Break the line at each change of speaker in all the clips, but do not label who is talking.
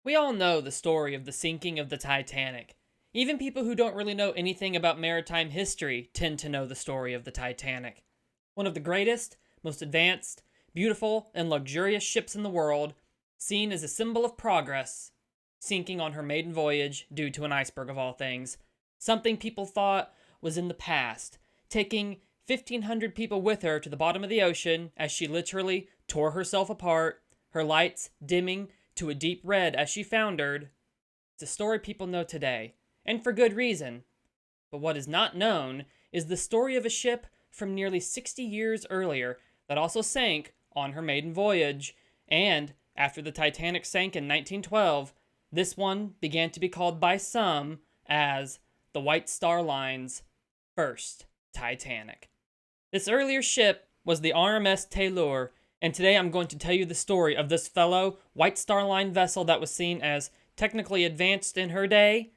We all know the story of the sinking of the Titanic. Even people who don't really know anything about maritime history tend to know the story of the Titanic. One of the greatest, most advanced, beautiful, and luxurious ships in the world, seen as a symbol of progress, sinking on her maiden voyage due to an iceberg of all things. Something people thought was in the past, taking 1,500 people with her to the bottom of the ocean as she literally tore herself apart, her lights dimming to a deep red as she foundered. It's a story people know today, and for good reason. But what is not known is the story of a ship from nearly 60 years earlier that also sank on her maiden voyage, and after the Titanic sank in 1912, this one began to be called by some as the White Star Line's first Titanic. This earlier ship was the RMS Tayleur, and today I'm going to tell you the story of this fellow White Star Line vessel that was seen as technically advanced in her day,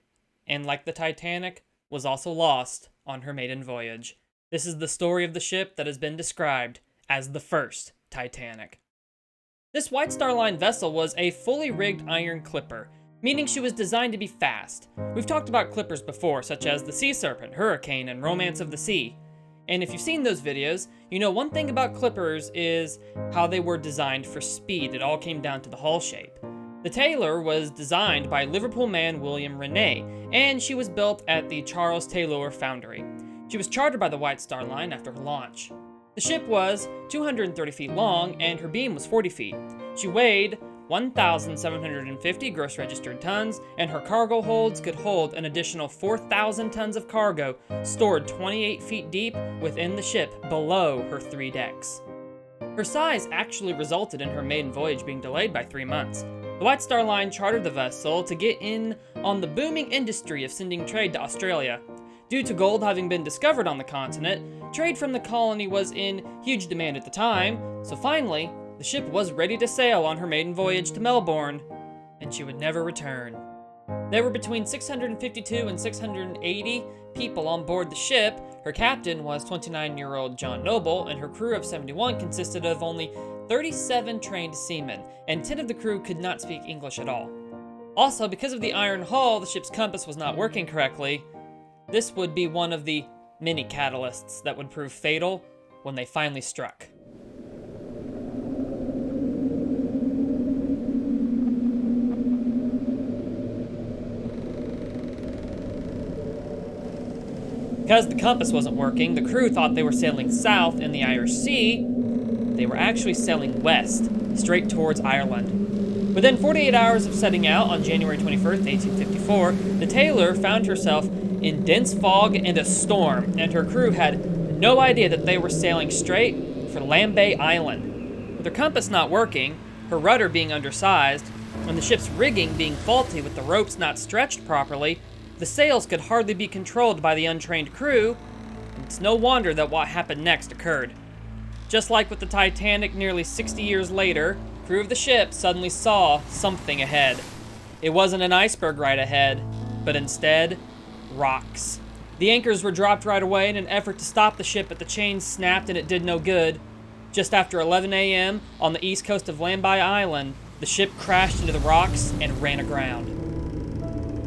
and like the Titanic, was also lost on her maiden voyage. This is the story of the ship that has been described as the first Titanic. This White Star Line vessel was a fully rigged iron clipper, meaning she was designed to be fast. We've talked about clippers before, such as the Sea Serpent, Hurricane, and Romance of the Sea. And if you've seen those videos, you know one thing about clippers is how they were designed for speed. It all came down to the hull shape. The Tayleur was designed by Liverpool man William Rennie, and she was built at the Charles Tayleur Foundry. She was chartered by the White Star Line after her launch. The ship was 230 feet long, and her beam was 40 feet. She weighed 1,750 gross registered tons, and her cargo holds could hold an additional 4,000 tons of cargo stored 28 feet deep within the ship below her 3 decks. Her size actually resulted in her maiden voyage being delayed by 3 months. The White Star Line chartered the vessel to get in on the booming industry of sending trade to Australia. Due to gold having been discovered on the continent, trade from the colony was in huge demand at the time, so finally, the ship was ready to sail on her maiden voyage to Melbourne, and she would never return. There were between 652 and 680 people on board the ship. Her captain was 29-year-old John Noble, and her crew of 71 consisted of only 37 trained seamen, and 10 of the crew could not speak English at all. Also, because of the iron hull, the ship's compass was not working correctly. This would be one of the many catalysts that would prove fatal when they finally struck. Because the compass wasn't working, the crew thought they were sailing south in the Irish Sea. They were actually sailing west, straight towards Ireland. Within 48 hours of setting out on January 21st, 1854, the Tayleur found herself in dense fog and a storm, and her crew had no idea that they were sailing straight for Lambay Island. With her compass not working, her rudder being undersized, and the ship's rigging being faulty with the ropes not stretched properly, the sails could hardly be controlled by the untrained crew, and it's no wonder that what happened next occurred. Just like with the Titanic nearly 60 years later, the crew of the ship suddenly saw something ahead. It wasn't an iceberg right ahead, but instead, rocks. The anchors were dropped right away in an effort to stop the ship, but the chains snapped and it did no good. Just after 11 a.m. on the east coast of Lambay Island, the ship crashed into the rocks and ran aground.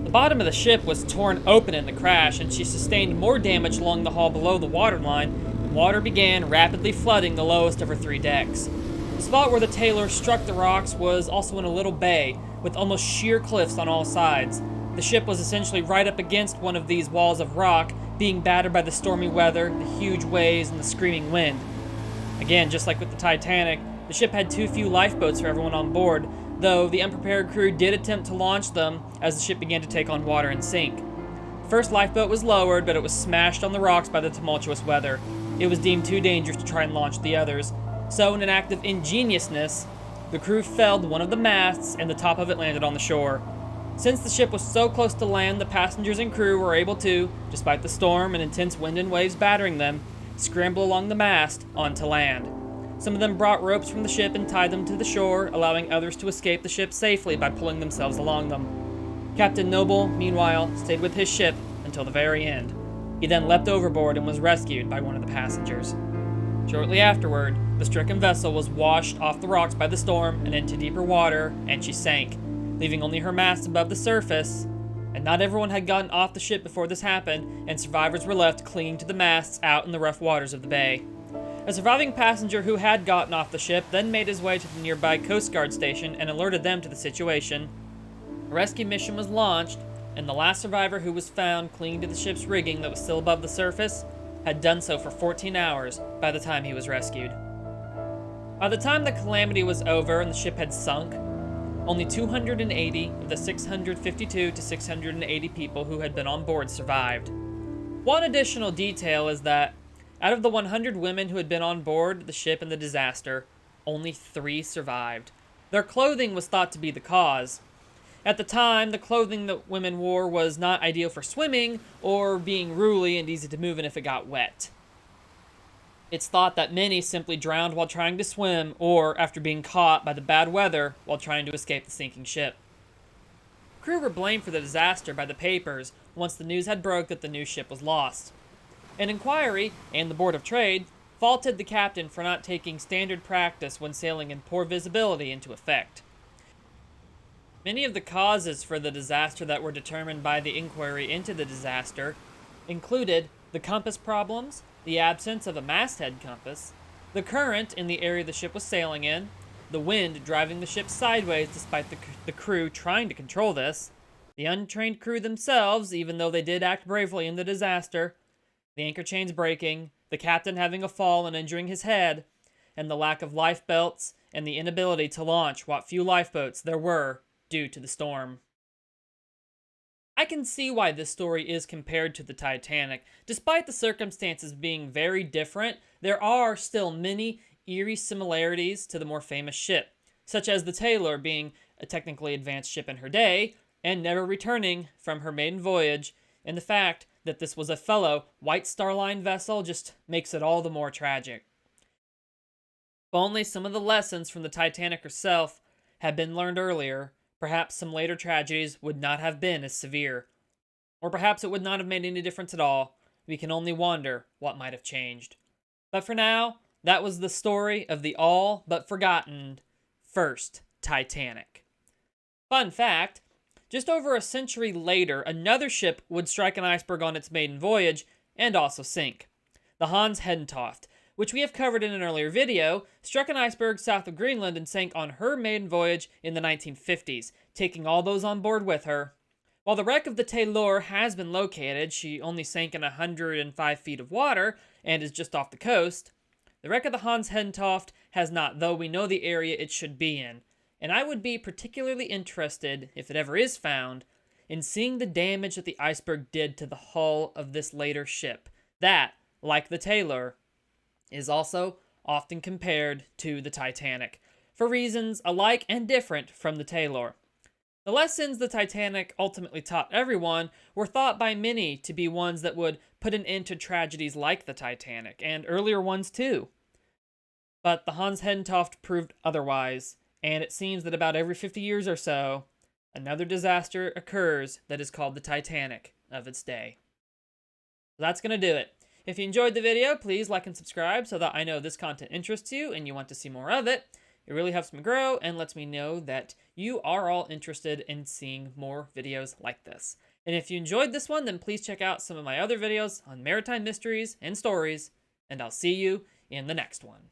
The bottom of the ship was torn open in the crash, and she sustained more damage along the hull below the waterline, and water began rapidly flooding the lowest of her 3 decks. The spot where the Tayleur struck the rocks was also in a little bay, with almost sheer cliffs on all sides. The ship was essentially right up against one of these walls of rock, being battered by the stormy weather, the huge waves, and the screaming wind. Again, just like with the Titanic, the ship had too few lifeboats for everyone on board, though the unprepared crew did attempt to launch them as the ship began to take on water and sink. The first lifeboat was lowered, but it was smashed on the rocks by the tumultuous weather. It was deemed too dangerous to try and launch the others, so in an act of ingeniousness, the crew felled one of the masts and the top of it landed on the shore. Since the ship was so close to land, the passengers and crew were able to, despite the storm and intense wind and waves battering them, scramble along the mast onto land. Some of them brought ropes from the ship and tied them to the shore, allowing others to escape the ship safely by pulling themselves along them. Captain Noble, meanwhile, stayed with his ship until the very end. He then leapt overboard and was rescued by one of the passengers. Shortly afterward, the stricken vessel was washed off the rocks by the storm and into deeper water, and she sank. leaving only her mast above the surface. And not everyone had gotten off the ship before this happened, and survivors were left clinging to the masts out in the rough waters of the bay. A surviving passenger who had gotten off the ship then made his way to the nearby Coast Guard station and alerted them to the situation. A rescue mission was launched, and the last survivor who was found clinging to the ship's rigging that was still above the surface had done so for 14 hours by the time he was rescued. By the time the calamity was over and the ship had sunk, only 280 of the 652 to 680 people who had been on board survived. One additional detail is that out of the 100 women who had been on board the ship in the disaster, only 3 survived. Their clothing was thought to be the cause. At the time, the clothing that women wore was not ideal for swimming or being ruly and easy to move in if it got wet. It's thought that many simply drowned while trying to swim or after being caught by the bad weather while trying to escape the sinking ship. Crew were blamed for the disaster by the papers once the news had broke that the new ship was lost. An inquiry and the Board of Trade faulted the captain for not taking standard practice when sailing in poor visibility into effect. Many of the causes for the disaster that were determined by the inquiry into the disaster included the compass problems, the absence of a masthead compass, the current in the area the ship was sailing in, the wind driving the ship sideways despite the crew trying to control this, the untrained crew themselves, even though they did act bravely in the disaster, the anchor chains breaking, the captain having a fall and injuring his head, and the lack of life belts and the inability to launch what few lifeboats there were due to the storm. I can see why this story is compared to the Titanic. Despite the circumstances being very different, there are still many eerie similarities to the more famous ship, such as the Tayleur being a technically advanced ship in her day and never returning from her maiden voyage, and the fact that this was a fellow White Star Line vessel just makes it all the more tragic. If only some of the lessons from the Titanic herself had been learned earlier, perhaps some later tragedies would not have been as severe. Or perhaps it would not have made any difference at all. We can only wonder what might have changed. But for now, that was the story of the all but forgotten first Titanic. Fun fact, just over a century later, another ship would strike an iceberg on its maiden voyage and also sink. The Hans Hedentofte, which we have covered in an earlier video, struck an iceberg south of Greenland and sank on her maiden voyage in the 1950s, taking all those on board with her. While the wreck of the Tayleur has been located, she only sank in 105 feet of water and is just off the coast. The wreck of the Hans Hedentofte has not, though we know the area it should be in. And I would be particularly interested, if it ever is found, in seeing the damage that the iceberg did to the hull of this later ship. That, like the Tayleur, is also often compared to the Titanic, for reasons alike and different from the Tayleur. The lessons the Titanic ultimately taught everyone were thought by many to be ones that would put an end to tragedies like the Titanic, and earlier ones too. But the Hans Hedentofte proved otherwise, and it seems that about every 50 years or so, another disaster occurs that is called the Titanic of its day. So that's going to do it. If you enjoyed the video, please like and subscribe so that I know this content interests you and you want to see more of it. It really helps me grow and lets me know that you are all interested in seeing more videos like this. And if you enjoyed this one, then please check out some of my other videos on maritime mysteries and stories, and I'll see you in the next one.